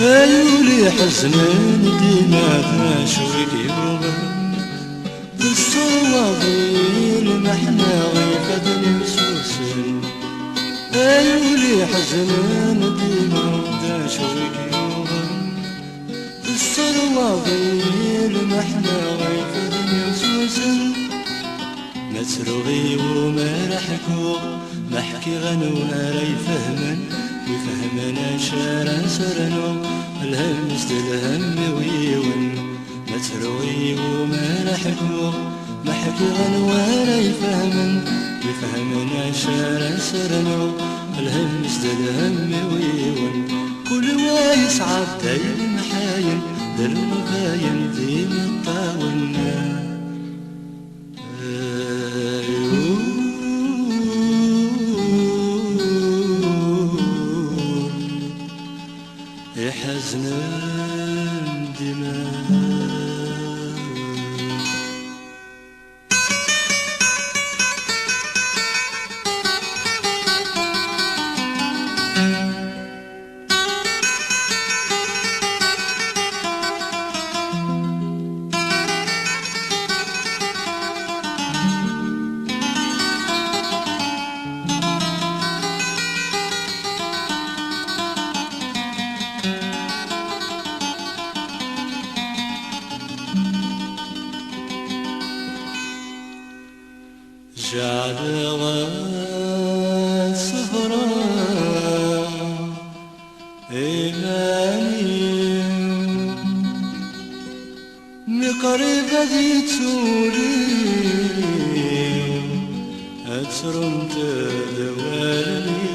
اللي حزنان ديما شويك يوما بالصواضيل محنا غيفة نسوسن. اللي حزنان ديما شويك يوما بالصواضيل محنا غيفة نسوسن. ما تروغي وما رحكو محكي غنوار يفهمن ويفهمنا شارع سرنو الهمس الهم ويون. ما تروي وما نحكو محكي غنوار يفهمن ويفهمنا شارع سرنو الهمس الهم ويون. كل وايس عبدي المحاين دلوغاين دين الطاولنا يحزنن دماء. جعلها صفرا إيماني مقرب ذي تولي أترمت دوالي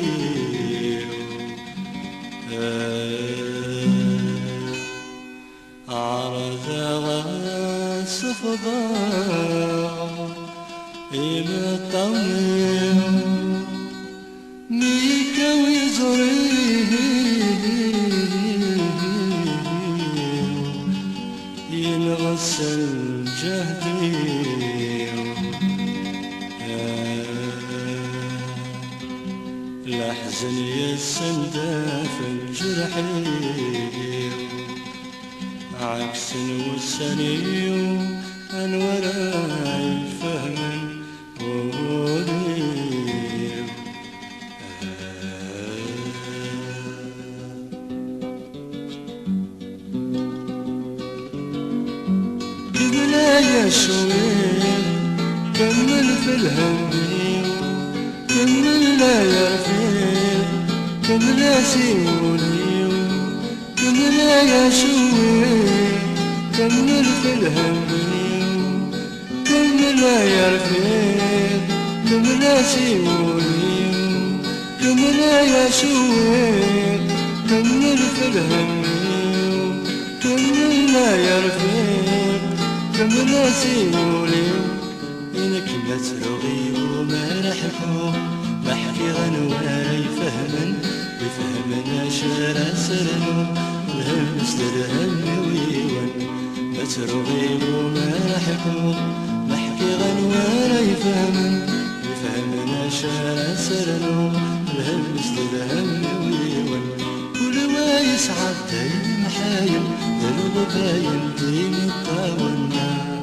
عرضها صفرا إلى الطويل ميكا ويزريه ينغسل جهدي الأحزن يسندف الجرحي عكس والسني أنوراي الفهم يا شوية كمل في الهم كمل لا يا رفيق كمل يا سيوني كمل يا شوية كمل في الهم كمل يا رفيق كمل يا سيوني كمل يا شوية كمل في الهم كمل يا رفيق كمل سيولي. إنك ما تروغي وما رحكو محكي غنوار يفهمن ويفهمنا شارع سرنو الهمس للهم ويون. ما تروغي وما رحكو محكي غنوار يفهمن ويفهمنا شارع سرنو الهمس للهم ويون. كل وايس عبدي محايم دلو باين دين الطاولنا